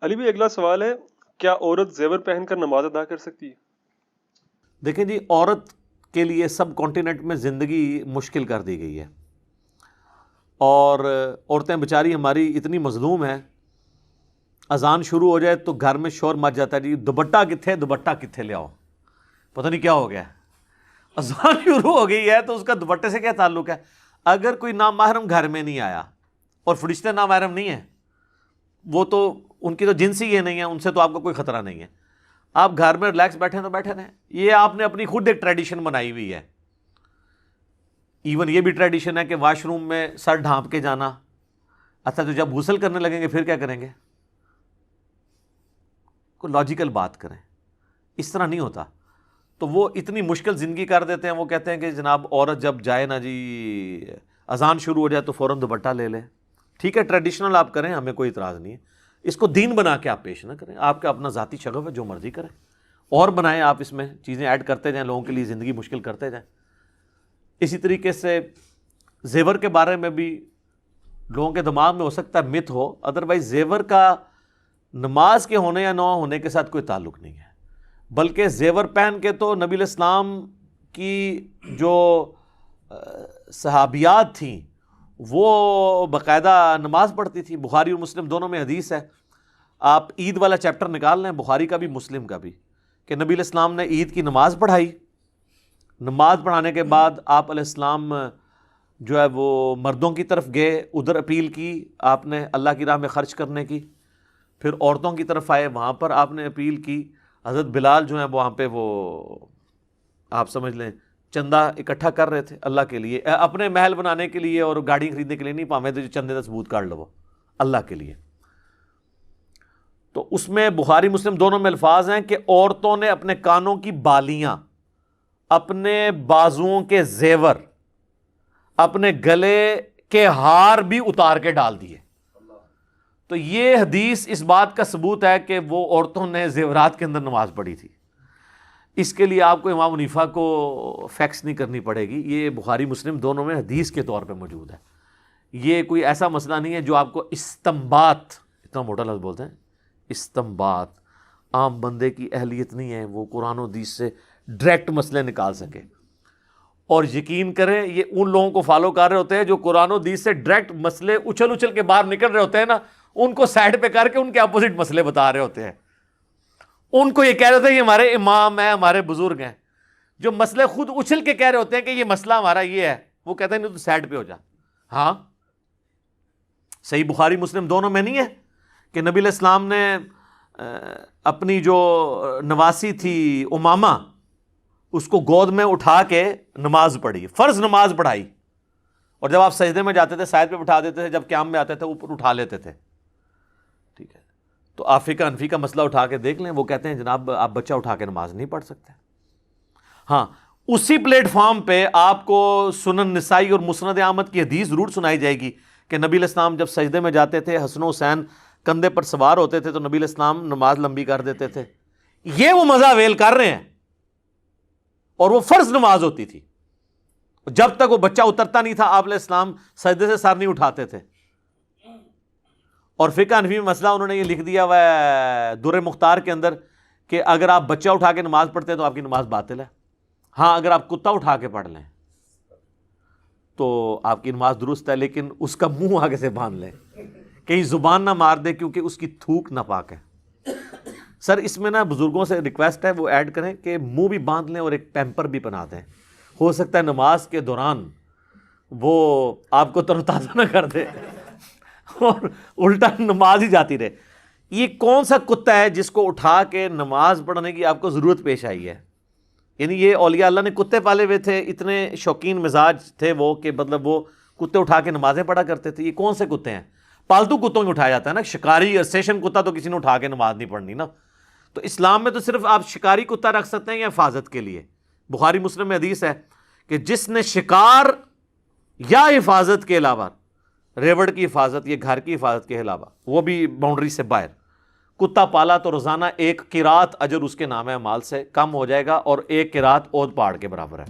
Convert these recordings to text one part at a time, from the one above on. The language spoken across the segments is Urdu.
علی بھائی اگلا سوال ہے، کیا عورت زیور پہن کر نماز ادا کر سکتی ہے؟ دیکھیں جی، عورت کے لیے سب کانٹیننٹ میں زندگی مشکل کر دی گئی ہے، اور عورتیں بیچاری ہماری اتنی مظلوم ہیں، اذان شروع ہو جائے تو گھر میں شور مچ جاتا ہے، جی دوپٹہ کتھے، دوپٹہ کتھے لے آؤ، پتہ نہیں کیا ہو گیا ہے۔ اذان شروع ہو گئی ہے تو اس کا دوپٹے سے کیا تعلق ہے؟ اگر کوئی نامحرم گھر میں نہیں آیا، اور فرشتے نامحرم نہیں ہیں، وہ تو ان کی تو جنس ہی یہ نہیں ہے، ان سے تو آپ کو کوئی خطرہ نہیں ہے، آپ گھر میں ریلیکس بیٹھے تو بیٹھے رہیں۔ یہ آپ نے اپنی خود ایک ٹریڈیشن بنائی ہوئی ہے۔ ایون یہ بھی ٹریڈیشن ہے کہ واش روم میں سر ڈھانپ کے جانا۔ اچھا، تو جب غسل کرنے لگیں گے پھر کیا کریں گے؟ کوئی لاجیکل بات کریں، اس طرح نہیں ہوتا۔ تو وہ اتنی مشکل زندگی کر دیتے ہیں، وہ کہتے ہیں کہ جناب عورت جب جائے نا جی، اذان شروع ہو جائے تو فوراً دوپٹہ لے لے۔ ٹھیک ہے، ٹریڈیشنل آپ کریں، ہمیں کوئی اعتراض نہیں ہے، اس کو دین بنا کے آپ پیش نہ کریں۔ آپ کا اپنا ذاتی شغف ہے، جو مرضی کریں، اور بنائیں، آپ اس میں چیزیں ایڈ کرتے جائیں، لوگوں کے لیے زندگی مشکل کرتے جائیں۔ اسی طریقے سے زیور کے بارے میں بھی لوگوں کے دماغ میں ہو سکتا ہے مت ہو، ادروائز زیور کا نماز کے ہونے یا نہ ہونے کے ساتھ کوئی تعلق نہیں ہے، بلکہ زیور پہن کے تو نبی علیہ السلام کی جو صحابیات تھیں وہ باقاعدہ نماز پڑھتی تھی۔ بخاری اور مسلم دونوں میں حدیث ہے، آپ عید والا چیپٹر نکال لیں، بخاری کا بھی مسلم کا بھی، کہ نبی علیہ السلام نے عید کی نماز پڑھائی، نماز پڑھانے کے بعد آپ علیہ السلام جو ہے وہ مردوں کی طرف گئے، ادھر اپیل کی آپ نے اللہ کی راہ میں خرچ کرنے کی، پھر عورتوں کی طرف آئے، وہاں پر آپ نے اپیل کی۔ حضرت بلال جو ہیں وہاں پہ وہ آپ سمجھ لیں چندہ اکٹھا کر رہے تھے اللہ کے لیے، اپنے محل بنانے کے لیے اور گاڑی خریدنے کے لیے نہیں، پامے تو چندے کا ثبوت کاٹ لو اللہ کے لیے۔ تو اس میں بخاری مسلم دونوں میں الفاظ ہیں کہ عورتوں نے اپنے کانوں کی بالیاں، اپنے بازوؤں کے زیور، اپنے گلے کے ہار بھی اتار کے ڈال دیے۔ تو یہ حدیث اس بات کا ثبوت ہے کہ وہ عورتوں نے زیورات کے اندر نماز پڑھی تھی۔ اس کے لیے آپ کو امام حنیفہ کو فیکس نہیں کرنی پڑے گی، یہ بخاری مسلم دونوں میں حدیث کے طور پہ موجود ہے۔ یہ کوئی ایسا مسئلہ نہیں ہے جو آپ کو استنباط، اتنا موٹا لفظ بولتے ہیں استنباط، عام بندے کی اہلیت نہیں ہے وہ قرآن و حدیث سے ڈائریکٹ مسئلے نکال سکے۔ اور یقین کریں یہ ان لوگوں کو فالو کر رہے ہوتے ہیں جو قرآن و حدیث سے ڈائریکٹ مسئلے اچھل اچھل کے باہر نکل رہے ہوتے ہیں نا، ان کو سائڈ پہ کر کے ان کے اپوزٹ مسئلے بتا رہے ہوتے ہیں۔ ان کو یہ کہہ رہے ہوتے ہیں یہ ہمارے امام ہیں، ہمارے بزرگ ہیں، جو مسئلے خود اچھل کے کہہ رہے ہوتے ہیں کہ یہ مسئلہ ہمارا یہ ہے، وہ کہتے ہیں نہیں تو سائڈ پہ ہو جا۔ ہاں صحیح بخاری مسلم دونوں میں نہیں ہے کہ نبی علیہ السلام نے اپنی جو نواسی تھی امامہ، اس کو گود میں اٹھا کے نماز پڑھی، فرض نماز پڑھائی، اور جب آپ سجدے میں جاتے تھے سائد پہ بٹھا دیتے تھے، جب قیام میں آتے تھے اوپر اٹھا لیتے تھے۔ ٹھیک ہے، تو آپ فقہ حنفی کا مسئلہ اٹھا کے دیکھ لیں، وہ کہتے ہیں جناب آپ بچہ اٹھا کے نماز نہیں پڑھ سکتے۔ ہاں اسی پلیٹ فارم پہ آپ کو سنن نسائی اور مسند احمد کی حدیث ضرور سنائی جائے گی کہ نبی علیہ السلام جب سجدے میں جاتے تھے، حسن و حسین کندھے پر سوار ہوتے تھے تو نبی علیہ السلام نماز لمبی کر دیتے تھے۔ یہ وہ مزہ ویل کر رہے ہیں، اور وہ فرض نماز ہوتی تھی، جب تک وہ بچہ اترتا نہیں تھا آپ علیہ السلام سجدے سے سر نہیں اٹھاتے تھے۔ اور فقہ حنفی میں مسئلہ انہوں نے یہ لکھ دیا ہوا ہے در مختار کے اندر کہ اگر آپ بچہ اٹھا کے نماز پڑھتے ہیں تو آپ کی نماز باطل ہے۔ ہاں اگر آپ کتا اٹھا کے پڑھ لیں تو آپ کی نماز درست ہے، لیکن اس کا منہ آگے سے باندھ لیں، کہیں زبان نہ مار دے، کیونکہ اس کی تھوک ناپاک ہے۔ سر اس میں نا بزرگوں سے ریکویسٹ ہے وہ ایڈ کریں کہ منہ بھی باندھ لیں اور ایک پیمپر بھی بنا دیں، ہو سکتا ہے نماز کے دوران وہ آپ کو تر و تازہ نہ کر دے اور الٹا نماز ہی جاتی رہے۔ یہ کون سا کتا ہے جس کو اٹھا کے نماز پڑھنے کی آپ کو ضرورت پیش آئی ہے؟ یعنی یہ اولیاء اللہ نے کتے پالے ہوئے تھے، اتنے شوقین مزاج تھے وہ کہ مطلب وہ کتے اٹھا کے نمازیں پڑھا کرتے تھے۔ یہ کون سے کتے ہیں؟ پالتو کتوں کو اٹھایا جاتا ہے نا، شکاری اور سیشن کتا تو کسی نے اٹھا کے نماز نہیں پڑھنی نا۔ تو اسلام میں تو صرف آپ شکاری کتا رکھ سکتے ہیں یا حفاظت کے لیے۔ بخاری مسلم میں حدیث ہے کہ جس نے شکار یا حفاظت کے علاوہ، ریوڑ کی حفاظت یا گھر کی حفاظت کے علاوہ، وہ بھی باؤنڈری سے باہر کتا پالا تو روزانہ ایک قرات اجر اس کے نام مال سے کم ہو جائے گا، اور ایک قرات اود پہاڑ کے برابر ہے۔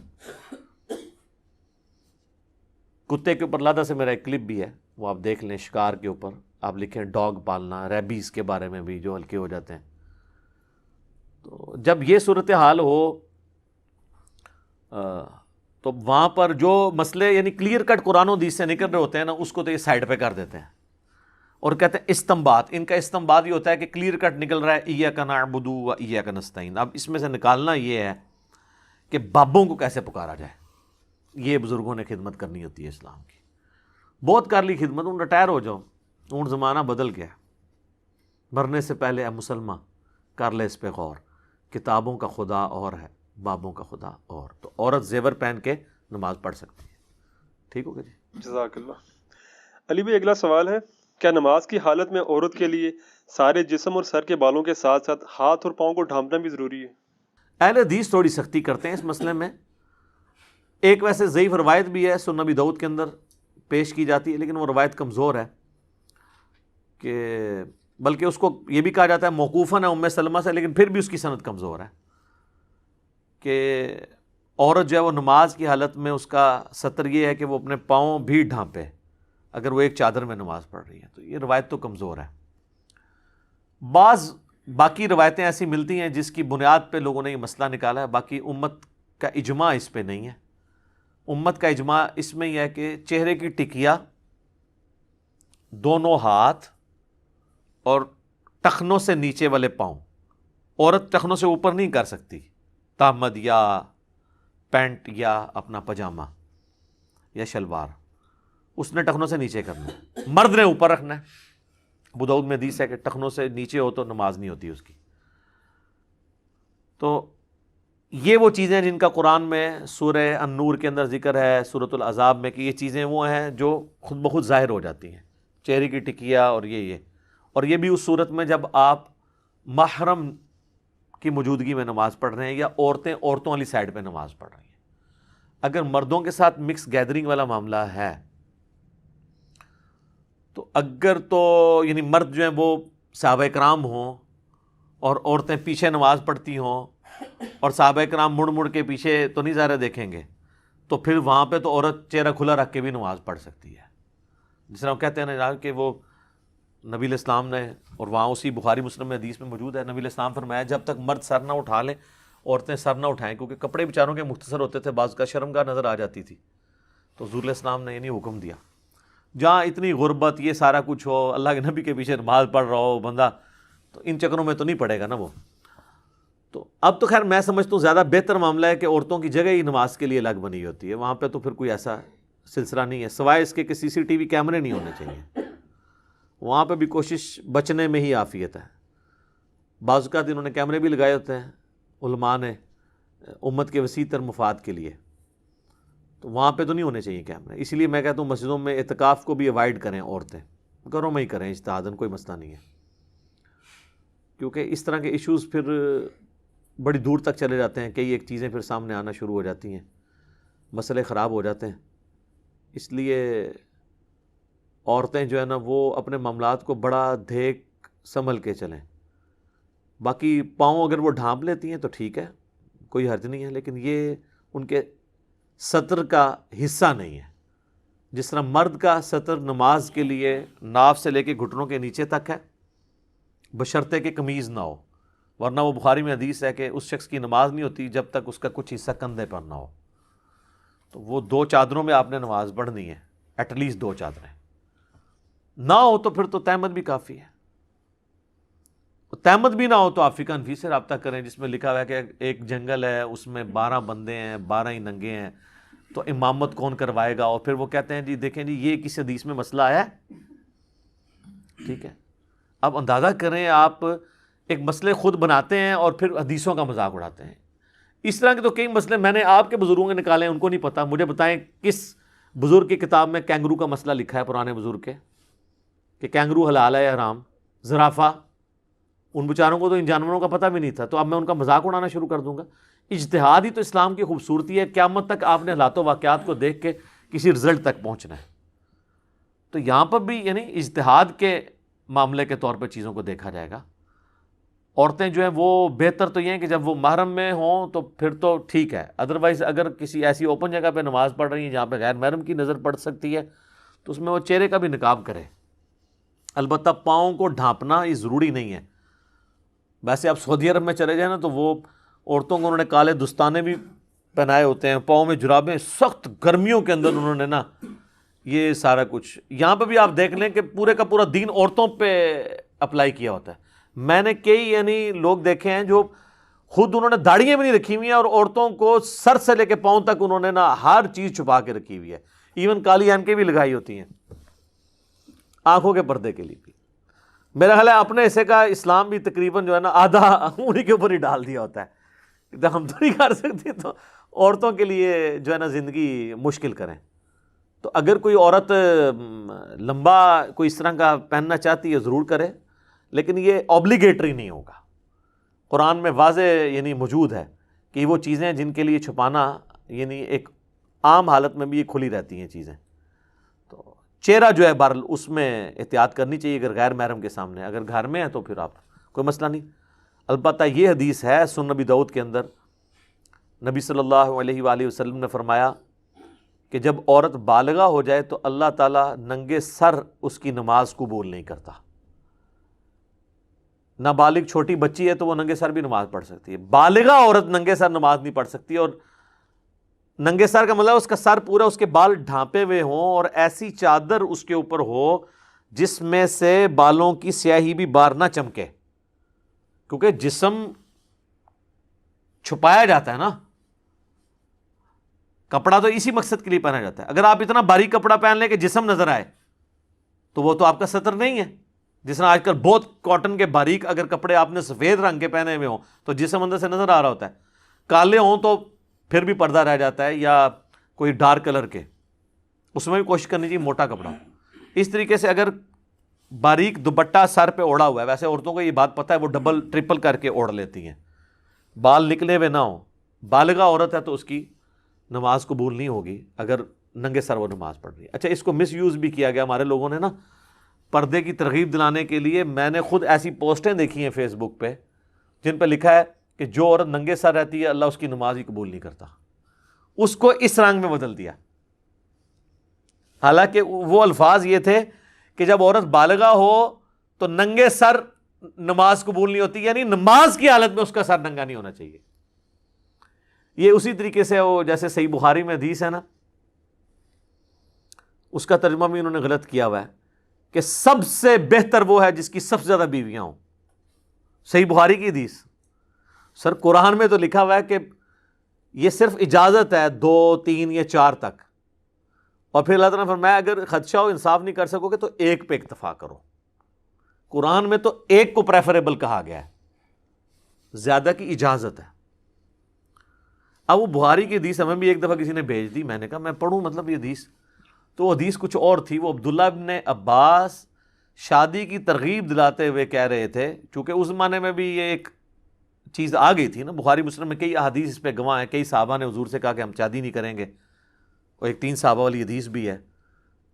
کتے کے اوپر لادہ سے میرا ایک کلپ بھی ہے، وہ آپ دیکھ لیں، شکار کے اوپر آپ لکھیں ڈاگ پالنا، ریبیز کے بارے میں بھی جو ہلکے ہو جاتے ہیں. تو جب یہ صورتحال ہو تو وہاں پر جو مسئلے یعنی کلیئر کٹ قرآن و حدیث سے نکل رہے ہوتے ہیں نا، اس کو تو یہ سائڈ پہ کر دیتے ہیں اور کہتے ہیں استنباط. ان کا استنباط یہ ہوتا ہے کہ کلیئر کٹ نکل رہا ہے ایاک نعبد و ایاک نستعین. اب اس میں سے نکالنا یہ ہے کہ بابوں کو کیسے پکارا جائے. یہ بزرگوں نے خدمت کرنی ہوتی ہے اسلام کی. بہت کر لی خدمت، ان ریٹائر ہو جاؤ، ان زمانہ بدل گیا. مرنے سے پہلے اے مسلمان کر لے اس پہ غور، کتابوں کا خدا اور ہے، بابوں کا خدا اور. تو عورت زیور پہن کے نماز پڑھ سکتی ہے. ٹھیک ہوگا جی. جزاک اللہ. علی بھائی اگلا سوال ہے، کیا نماز کی حالت میں عورت کے لیے سارے جسم اور سر کے بالوں کے ساتھ ساتھ ہاتھ اور پاؤں کو ڈھانپنا بھی ضروری ہے؟ اہل حدیث تھوڑی سختی کرتے ہیں اس مسئلے میں. ایک ویسے ضعیف روایت بھی ہے سنن ابی داؤد کے اندر پیش کی جاتی ہے، لیکن وہ روایت کمزور ہے، کہ بلکہ اس کو یہ بھی کہا جاتا ہے موقوفاً ہے ام سلمہ سے، لیکن پھر بھی اس کی سند کمزور ہے کہ عورت جو ہے وہ نماز کی حالت میں اس کا سطر یہ ہے کہ وہ اپنے پاؤں بھی ڈھانپے اگر وہ ایک چادر میں نماز پڑھ رہی ہے. تو یہ روایت تو کمزور ہے. بعض باقی روایتیں ایسی ملتی ہیں جس کی بنیاد پہ لوگوں نے یہ مسئلہ نکالا ہے. باقی امت کا اجماع اس پہ نہیں ہے. امت کا اجماع اس میں یہ ہے کہ چہرے کی ٹکیا، دونوں ہاتھ اور ٹخنوں سے نیچے والے پاؤں. عورت ٹخنوں سے اوپر نہیں کر سکتی، تہمد یا پینٹ یا اپنا پجامہ یا شلوار، اس نے ٹخنوں سے نیچے کرنا ہے. مرد نے اوپر رکھنا ہے. ابو داؤد میں حدیث ہے کہ ٹخنوں سے نیچے ہو تو نماز نہیں ہوتی اس کی. تو یہ وہ چیزیں جن کا قرآن میں سورہ النور کے اندر ذکر ہے، سورۃ العذاب میں، کہ یہ چیزیں وہ ہیں جو خود بخود ظاہر ہو جاتی ہیں، چہرے کی ٹکیا اور یہ اور یہ بھی اس صورت میں جب آپ محرم کی موجودگی میں نماز پڑھ رہے ہیں یا عورتیں عورتوں والی سائڈ پہ نماز پڑھ رہی ہیں. اگر مردوں کے ساتھ مکس گیدرنگ والا معاملہ ہے تو اگر تو یعنی مرد جو ہیں وہ صحابہ کرام ہوں اور عورتیں پیچھے نماز پڑھتی ہوں اور صحابہ کرام مڑ مڑ کے پیچھے تو نہیں ظاہر دیکھیں گے، تو پھر وہاں پہ تو عورت چہرہ کھلا رکھ کے بھی نماز پڑھ سکتی ہے. جس طرح ہم کہتے ہیں نا کہ وہ نبی علیہ السلام نے، اور وہاں اسی بخاری مسلم میں حدیث میں موجود ہے، نبی علیہ السلام فرمایا جب تک مرد سر نہ اٹھا لیں عورتیں سر نہ اٹھائیں، کیونکہ کپڑے بیچاروں کے مختصر ہوتے تھے، بعض کا شرمگاہ نظر آ جاتی تھی. تو حضور علیہ السلام نے یہ نہیں حکم دیا. جہاں اتنی غربت یہ سارا کچھ ہو، اللہ کے نبی کے پیچھے نماز پڑھ رہا ہو بندہ، تو ان چکروں میں تو نہیں پڑے گا نا وہ. تو اب تو خیر میں سمجھتا ہوں زیادہ بہتر معاملہ ہے کہ عورتوں کی جگہ ہی نماز کے لیے الگ بنی ہوتی ہے. وہاں پہ تو پھر کوئی ایسا سلسلہ نہیں ہے، سوائے اس کے کہ سی سی ٹی وی کیمرے نہیں ہونے چاہیے. وہاں پہ بھی کوشش بچنے میں ہی عافیت ہے. بعض اوقات انہوں نے کیمرے بھی لگائے ہوتے ہیں علماء نے امت کے وسیع تر مفاد کے لیے، تو وہاں پہ تو نہیں ہونے چاہیے کیمرے. اسی لیے میں کہتا ہوں مسجدوں میں اعتکاف کو بھی اوائڈ کریں، عورتیں گھروں میں ہی کریں اجتہاداً، کوئی مسئلہ نہیں ہے. کیونکہ اس طرح کے ایشوز پھر بڑی دور تک چلے جاتے ہیں، کئی ایک چیزیں پھر سامنے آنا شروع ہو جاتی ہیں، مسئلے خراب ہو جاتے ہیں. اس لیے عورتیں جو ہے نا وہ اپنے معاملات کو بڑا دیکھ سنبھل کے چلیں. باقی پاؤں اگر وہ ڈھانپ لیتی ہیں تو ٹھیک ہے، کوئی حرج نہیں ہے، لیکن یہ ان کے سطر کا حصہ نہیں ہے. جس طرح مرد کا سطر نماز کے لیے ناف سے لے کے گھٹنوں کے نیچے تک ہے، بشرطے کہ قمیض نہ ہو، ورنہ وہ بخاری میں حدیث ہے کہ اس شخص کی نماز نہیں ہوتی جب تک اس کا کچھ حصہ کندھے پر نہ ہو. تو وہ 2 چادروں میں آپ نے نماز پڑھنی ہے، ایٹ لیسٹ 2 چادریں. نہ ہو تو پھر تو تہمت بھی کافی ہے. تہمت بھی نہ ہو تو آپ فقہ حنفی سے رابطہ کریں، جس میں لکھا ہوا ہے کہ ایک جنگل ہے، اس میں 12 بندے ہیں، 12 ہی ننگے ہیں، تو امامت کون کروائے گا؟ اور پھر وہ کہتے ہیں جی دیکھیں جی یہ کس حدیث میں مسئلہ آیا ہے. ٹھیک ہے، اب اندازہ کریں آپ ایک مسئلے خود بناتے ہیں اور پھر حدیثوں کا مذاق اڑاتے ہیں. اس طرح کے تو کئی مسئلے میں نے آپ کے بزرگوں کے نکالے ہیں، ان کو نہیں پتہ. مجھے بتائیں کس بزرگ کی کتاب میں کینگرو کا مسئلہ لکھا ہے، پرانے بزرگ کے، کہ کینگرو حلال ہے یا حرام؟ زرافہ، ان بیچاروں کو تو ان جانوروں کا پتہ بھی نہیں تھا، تو اب میں ان کا مذاق اڑانا شروع کر دوں گا؟ اجتہاد ہی تو اسلام کی خوبصورتی ہے. قیامت تک آپ نے حالات و واقعات کو دیکھ کے کسی رزلٹ تک پہنچنا ہے. تو یہاں پر بھی یعنی اجتہاد کے معاملے کے طور پہ چیزوں کو دیکھا جائے گا. عورتیں جو ہیں وہ بہتر تو یہ ہیں کہ جب وہ محرم میں ہوں تو پھر تو ٹھیک ہے، ادروائز اگر کسی ایسی اوپن جگہ پہ نماز پڑھ رہی ہیں جہاں پہ غیر محرم کی نظر پڑ سکتی ہے تو اس میں وہ چہرے کا بھی نقاب کرے. البتہ پاؤں کو ڈھانپنا یہ ضروری نہیں ہے. ویسے آپ سعودی عرب میں چلے جائیں نا تو وہ عورتوں کو انہوں نے کالے دستانے بھی پہنائے ہوتے ہیں, پاؤں میں جرابیں, سخت گرمیوں کے اندر انہوں نے نا یہ سارا کچھ. یہاں پہ بھی آپ دیکھ لیں کہ پورے کا پورا دین عورتوں پہ اپلائی کیا ہوتا ہے. میں نے کئی یعنی لوگ دیکھے ہیں جو خود انہوں نے داڑھیاں بھی نہیں رکھی ہوئی ہیں اور عورتوں کو سر سے لے کے پاؤں تک انہوں نے نا ہر چیز چھپا کے رکھی ہوئی ہے, ایون کالی اینکیں بھی لگائی ہوتی ہیں آنکھوں کے پردے کے لیے بھی. میرا خیال ہے اپنے حصے کا اسلام بھی تقریباً جو ہے نا آدھا انہی کے اوپر ہی ڈال دیا ہوتا ہے. ہم تو نہیں کر سکتے تو عورتوں کے لیے جو ہے نا زندگی مشکل کریں. تو اگر کوئی عورت لمبا کوئی اس طرح کا پہننا چاہتی ہے ضرور کرے, لیکن یہ اوبلیگیٹری نہیں ہوگا. قرآن میں واضح یعنی موجود ہے کہ وہ چیزیں جن کے لیے چھپانا یعنی ایک عام حالت میں بھی یہ کھلی رہتی ہیں چیزیں. تو چہرہ جو ہے بہرحال اس میں احتیاط کرنی چاہیے اگر غیر محرم کے سامنے. اگر گھر میں ہے تو پھر آپ کوئی مسئلہ نہیں. البتہ یہ حدیث ہے سنن نبی داؤد کے اندر, نبی صلی اللہ علیہ وآلہ وسلم نے فرمایا کہ جب عورت بالغہ ہو جائے تو اللہ تعالیٰ ننگے سر اس کی نماز قبول نہیں کرتا. نابالغ چھوٹی بچی ہے تو وہ ننگے سر بھی نماز پڑھ سکتی ہے, بالغہ عورت ننگے سر نماز نہیں پڑھ سکتی. اور ننگے سر کا مطلب اس کا سر پورا, اس کے بال ڈھانپے ہوئے ہوں اور ایسی چادر اس کے اوپر ہو جس میں سے بالوں کی سیاہی بھی باہر نہ چمکے, کیونکہ جسم چھپایا جاتا ہے نا, کپڑا تو اسی مقصد کے لیے پہنا جاتا ہے. اگر آپ اتنا باریک کپڑا پہن لیں کہ جسم نظر آئے تو وہ تو آپ کا ستر نہیں ہے. جس طرح آج کل بہت کاٹن کے باریک اگر کپڑے آپ نے سفید رنگ کے پہنے ہوئے ہوں تو جسم اندر سے نظر آ رہا ہوتا ہے, کالے ہوں تو پھر بھی پردہ رہ جاتا ہے, یا کوئی ڈارک کلر کے اس میں بھی کوشش کرنی چاہیے موٹا کپڑا. اس طریقے سے اگر باریک دوپٹہ سر پہ اوڑھا ہوا ہے, ویسے عورتوں کو یہ بات پتہ ہے وہ ڈبل ٹرپل کر کے اوڑھ لیتی ہیں, بال نکلے ہوئے نہ ہوں. بالغہ عورت ہے تو اس کی نماز قبول نہیں ہوگی اگر ننگے سر وہ نماز پڑھ رہی ہے. اچھا, اس کو مس یوز بھی کیا گیا ہمارے لوگوں نے نا پردے کی ترغیب دلانے کے لیے. میں نے خود ایسی پوسٹیں دیکھی ہیں فیس بک پہ جن پہ لکھا ہے کہ جو عورت ننگے سر رہتی ہے اللہ اس کی نماز ہی قبول نہیں کرتا. اس کو اس رنگ میں بدل دیا, حالانکہ وہ الفاظ یہ تھے کہ جب عورت بالغہ ہو تو ننگے سر نماز قبول نہیں ہوتی, یعنی نماز کی حالت میں اس کا سر ننگا نہیں ہونا چاہیے. یہ اسی طریقے سے وہ جیسے صحیح بخاری میں حدیث ہے نا, اس کا ترجمہ بھی انہوں نے غلط کیا ہوا ہے کہ سب سے بہتر وہ ہے جس کی سب سے زیادہ بیویاں ہوں. صحیح بخاری کی حدیث. سر قرآن میں تو لکھا ہوا ہے کہ یہ صرف اجازت ہے 2 3 یا 4 تک, اور پھر اللہ تعالیٰ نے فرمایا اگر خدشہ ہو انصاف نہیں کر سکو گے تو 1 پہ اکتفا کرو. قرآن میں تو 1 کو پریفریبل کہا گیا ہے, زیادہ کی اجازت ہے. اب وہ بخاری کی حدیث ہمیں بھی ایک دفعہ کسی نے بھیج دی, میں نے کہا میں پڑھوں مطلب یہ حدیث, تو وہ حدیث کچھ اور تھی. وہ عبداللہ ابن عباس شادی کی ترغیب دلاتے ہوئے کہہ رہے تھے, چونکہ اس زمانے میں بھی یہ ایک چیز آ گئی تھی نا, بخاری مسلم میں کئی احادیث اس پہ گواہ ہیں. کئی صحابہ نے حضور سے کہا کہ ہم شادی نہیں کریں گے, اور ایک 3 صحابہ والی حدیث بھی ہے,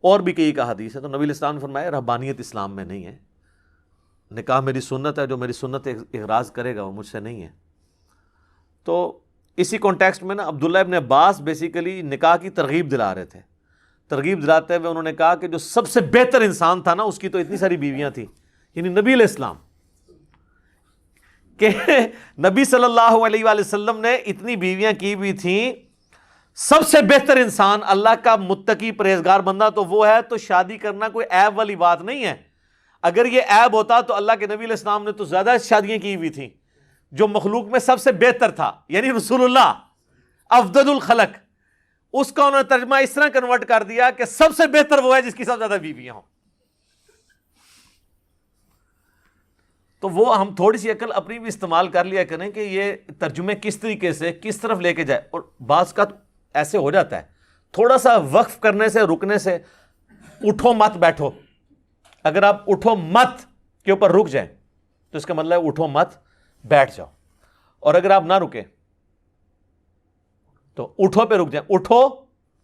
اور بھی کئی احادیث ہے. تو نبی اسلام نے فرمایا رہبانیت اسلام میں نہیں ہے, نکاح میری سنت ہے, جو میری سنت اغراض کرے گا وہ مجھ سے نہیں ہے. تو اسی کانٹیکسٹ میں نا عبداللہ ابن عباس بیسیکلی نکاح کی ترغیب دلا رہے تھے. ترغیب دلاتے ہوئے انہوں نے کہا کہ جو سب سے بہتر انسان تھا نا اس کی تو اتنی ساری بیویاں تھیں, یعنی نبی علیہ السلام, کہ نبی صلی اللہ علیہ وآلہ وسلم نے اتنی بیویاں کی ہوئی تھیں. سب سے بہتر انسان اللہ کا متقی پرہیزگار بندہ تو وہ ہے. تو شادی کرنا کوئی عیب والی بات نہیں ہے. اگر یہ عیب ہوتا تو اللہ کے نبی علیہ السلام نے تو زیادہ شادیاں کی ہوئی تھیں. جو مخلوق میں سب سے بہتر تھا یعنی رسول اللہ افضل الخلق, اس کا انہوں نے ترجمہ اس طرح کنورٹ کر دیا کہ سب سے بہتر وہ ہے جس کی سب سے زیادہ بیویاں ہوں. تو وہ ہم تھوڑی سی عقل اپنی بھی استعمال کر لیا کریں کہ یہ ترجمے کس طریقے سے کس طرف لے کے جائے. اور بعض کا ایسے ہو جاتا ہے تھوڑا سا وقف کرنے سے رکنے سے, اٹھو مت بیٹھو, اگر آپ اٹھو مت کے اوپر رک جائیں تو اس کا مطلب ہے اٹھو مت بیٹھ جاؤ, اور اگر آپ نہ رکیں تو اٹھو پہ رک جائیں, اٹھو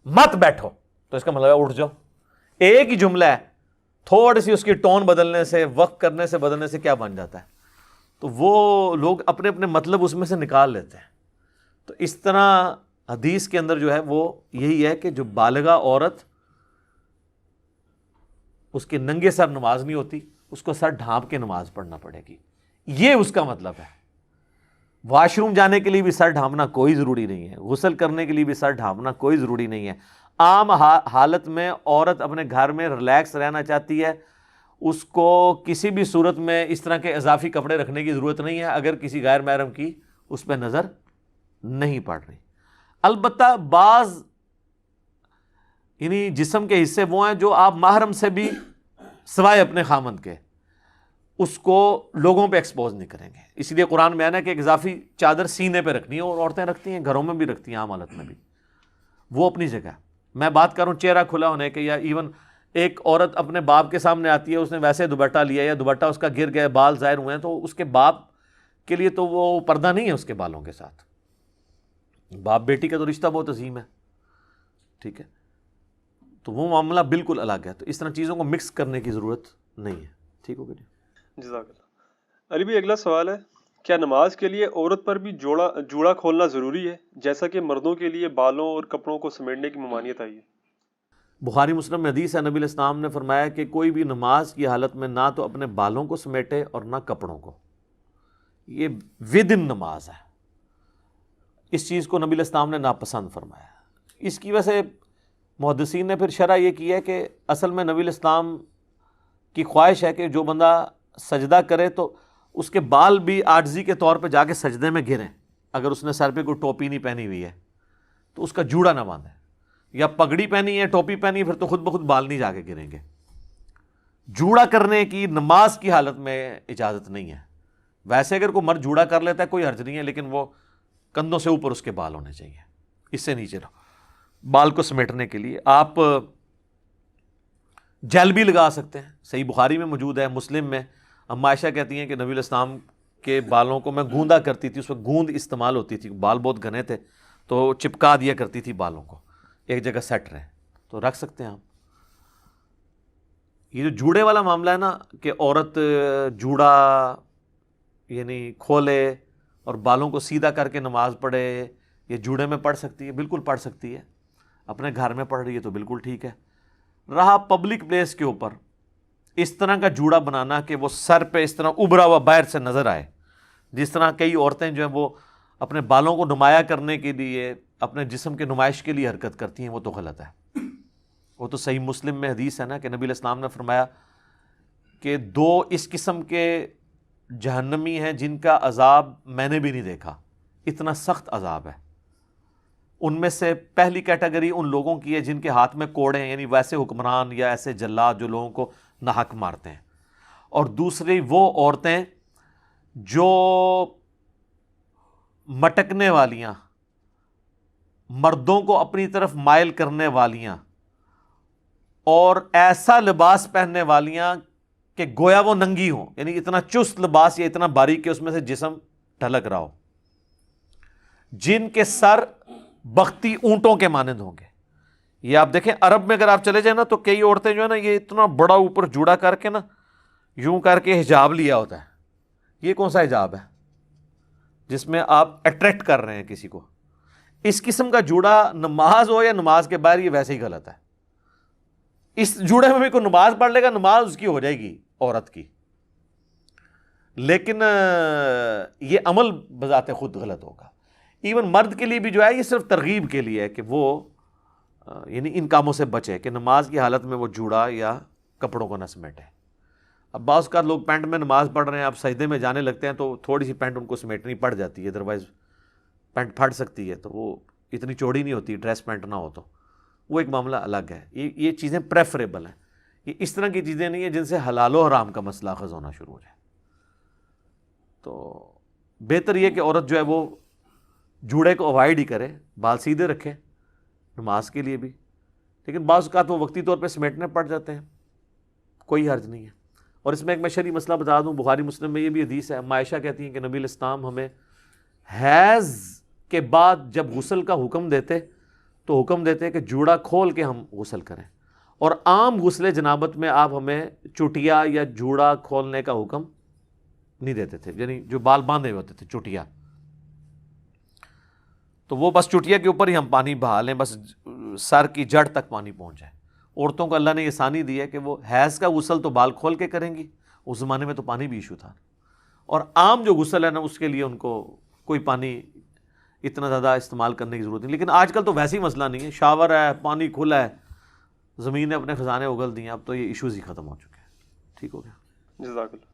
مت بیٹھو تو اس کا مطلب ہے اٹھ جاؤ. ایک ہی جملہ ہے, تھوڑی سی اس کی ٹون بدلنے سے, وقت کرنے سے, بدلنے سے کیا بن جاتا ہے. تو وہ لوگ اپنے اپنے مطلب اس میں سے نکال لیتے ہیں. تو اس طرح حدیث کے اندر جو ہے وہ یہی ہے کہ جو بالغہ عورت اس کے ننگے سر نماز نہیں ہوتی، اس کو سر ڈھانپ کے نماز پڑھنا پڑے گی، یہ اس کا مطلب ہے۔ واش روم جانے کے لیے بھی سر ڈھانپنا کوئی ضروری نہیں ہے، غسل کرنے کے لیے بھی سر ڈھانپنا کوئی ضروری نہیں ہے۔ عام حالت میں عورت اپنے گھر میں ریلیکس رہنا چاہتی ہے، اس کو کسی بھی صورت میں اس طرح کے اضافی کپڑے رکھنے کی ضرورت نہیں ہے اگر کسی غیر محرم کی اس پہ نظر نہیں پڑ رہی۔ البتہ بعض یعنی جسم کے حصے وہ ہیں جو آپ محرم سے بھی سوائے اپنے خامند کے اس کو لوگوں پہ ایکسپوز نہیں کریں گے، اس لیے قرآن میں آنا ہے کہ ایک اضافی چادر سینے پہ رکھنی ہے، اور عورتیں رکھتی ہیں، گھروں میں بھی رکھتی ہیں عام حالت میں بھی، وہ اپنی جگہ۔ میں بات کروں چہرہ کھلا ہونے کے، یا ایون ایک عورت اپنے باپ کے سامنے آتی ہے، اس نے ویسے دوپٹہ لیا یا دوپٹہ اس کا گر گیا، بال ظاہر ہوئے ہیں، تو اس کے باپ کے لیے تو وہ پردہ نہیں ہے اس کے بالوں کے ساتھ، باپ بیٹی کا تو رشتہ بہت عظیم ہے، ٹھیک ہے، تو وہ معاملہ بالکل الگ ہے۔ تو اس طرح چیزوں کو مکس کرنے کی ضرورت نہیں ہے، ٹھیک ہو گیا؟ جزاک اللہ۔ علی بھائی اگلا سوال ہے، کیا نماز کے لیے عورت پر بھی جوڑا کھولنا ضروری ہے جیسا کہ مردوں کے لیے بالوں اور کپڑوں کو سمیٹنے کی ممانعت آئی ہے؟ بخاری مسلم میں حدیث ہے، نبی علیہ السلام نے فرمایا کہ کوئی بھی نماز کی حالت میں نہ تو اپنے بالوں کو سمیٹے اور نہ کپڑوں کو، یہ ودن نماز ہے، اس چیز کو نبی علیہ السلام نے ناپسند فرمایا۔ اس کی وجہ سے محدثین نے پھر شرح یہ کی ہے کہ اصل میں نبی علیہ السلام کی خواہش ہے کہ جو بندہ سجدہ کرے تو اس کے بال بھی عاجزی کے طور پہ جا کے سجدے میں گریں، اگر اس نے سر پہ کوئی ٹوپی نہیں پہنی ہوئی ہے تو اس کا جوڑا نہ باندھے، یا پگڑی پہنی ہے، ٹوپی پہنی ہے، پھر تو خود بخود بال نہیں جا کے گریں گے۔ جوڑا کرنے کی نماز کی حالت میں اجازت نہیں ہے، ویسے اگر کوئی مرد جوڑا کر لیتا ہے کوئی حرج نہیں ہے، لیکن وہ کندھوں سے اوپر اس کے بال ہونے چاہیے، اس سے نیچے بال کو سمیٹنے کے لیے آپ جیل بھی لگا سکتے ہیں، صحیح بخاری میں موجود ہے، مسلم میں اما عائشہ کہتی ہیں کہ نبی علیہ السلام کے بالوں کو میں گوندا کرتی تھی، اس وقت گوند استعمال ہوتی تھی، بال بہت گھنے تھے تو چپکا دیا کرتی تھی بالوں کو ایک جگہ سیٹ رہے، تو رکھ سکتے ہیں آپ۔ یہ جو جوڑے والا معاملہ ہے نا کہ عورت جوڑا یعنی کھولے اور بالوں کو سیدھا کر کے نماز پڑھے، یہ جوڑے میں پڑھ سکتی ہے، بالکل پڑھ سکتی ہے، اپنے گھر میں پڑھ رہی ہے تو بالکل ٹھیک ہے۔ رہا پبلک پلیس کے اوپر اس طرح کا جوڑا بنانا کہ وہ سر پہ اس طرح ابھرا ہوا باہر سے نظر آئے، جس طرح کئی عورتیں جو ہیں وہ اپنے بالوں کو نمایاں کرنے کے لیے اپنے جسم کے نمائش کے لیے حرکت کرتی ہیں، وہ تو غلط ہے۔ وہ تو صحیح مسلم میں حدیث ہے نا کہ نبی علیہ السلام نے فرمایا کہ دو اس قسم کے جہنمی ہیں جن کا عذاب میں نے بھی نہیں دیکھا، اتنا سخت عذاب ہے۔ ان میں سے پہلی کیٹیگری ان لوگوں کی ہے جن کے ہاتھ میں کوڑے ہیں، یعنی ویسے حکمران یا ایسے جلاد جو لوگوں کو ناحق مارتے ہیں، اور دوسری وہ عورتیں جو مٹکنے والیاں، مردوں کو اپنی طرف مائل کرنے والیاں، اور ایسا لباس پہننے والیاں کہ گویا وہ ننگی ہوں، یعنی اتنا چست لباس یا اتنا باریک کہ اس میں سے جسم ڈھلک رہا ہو، جن کے سر بختی اونٹوں کے مانند ہوں گے۔ یہ آپ دیکھیں عرب میں اگر آپ چلے جائیں نا تو کئی عورتیں جو ہے نا یہ اتنا بڑا اوپر جوڑا کر کے نا یوں کر کے حجاب لیا ہوتا ہے۔ یہ کون سا حجاب ہے جس میں آپ اٹریکٹ کر رہے ہیں کسی کو؟ اس قسم کا جوڑا نماز ہو یا نماز کے باہر یہ ویسے ہی غلط ہے۔ اس جوڑے میں بھی کوئی نماز پڑھ لے گا، نماز اس کی ہو جائے گی عورت کی، لیکن یہ عمل بذات خود غلط ہوگا۔ ایون مرد کے لیے بھی جو ہے یہ صرف ترغیب کے لیے ہے کہ وہ یعنی ان کاموں سے بچے کہ نماز کی حالت میں وہ جوڑا یا کپڑوں کو نہ سمیٹے۔ اب بعض کا لوگ پینٹ میں نماز پڑھ رہے ہیں، اب سجدے میں جانے لگتے ہیں تو تھوڑی سی پینٹ ان کو سمیٹنی پڑ جاتی ہے، ادروائز پینٹ پھٹ سکتی ہے، تو وہ اتنی چوڑی نہیں ہوتی، ڈریس پینٹ نہ ہو تو وہ ایک معاملہ الگ ہے۔ یہ چیزیں پریفریبل ہیں، یہ اس طرح کی چیزیں نہیں ہیں جن سے حلال و حرام کا مسئلہ اخذ ہونا شروع ہو جائے۔ تو بہتر یہ کہ عورت جو ہے وہ جوڑے کو اوائڈ ہی کرے، بال سیدھے رکھے نماز کے لیے بھی، لیکن بعض اوقات وہ وقتی طور پہ سمیٹنے پڑ جاتے ہیں، کوئی حرج نہیں ہے۔ اور اس میں ایک میں شرعی مسئلہ بتا دوں، بخاری مسلم میں یہ بھی حدیث ہے، اما عائشہ کہتی ہیں کہ نبی علیہ السلام ہمیں حیض کے بعد جب غسل کا حکم دیتے تو حکم دیتے کہ جوڑا کھول کے ہم غسل کریں، اور عام غسل جنابت میں آپ ہمیں چٹیا یا جوڑا کھولنے کا حکم نہیں دیتے تھے، یعنی جو بال باندھے ہوتے تھے چٹیا، تو وہ بس چٹیا کے اوپر ہی ہم پانی بہا لیں، بس سر کی جڑ تک پانی پہنچ جائے، عورتوں کو اللہ نے یہ آسانی دی ہے کہ وہ حیض کا غسل تو بال کھول کے کریں گی، اس زمانے میں تو پانی بھی ایشو تھا، اور عام جو غسل ہے نا اس کے لیے ان کو کوئی پانی اتنا زیادہ استعمال کرنے کی ضرورت نہیں. لیکن آج کل تو ویسے ہی مسئلہ نہیں ہے، شاور ہے، پانی کھلا ہے، زمین نے اپنے خزانے اگل دیے ہیں، اب تو یہ ایشوز ہی ختم ہو چکے ہیں. ٹھیک ہو گیا. جزاک اللہ.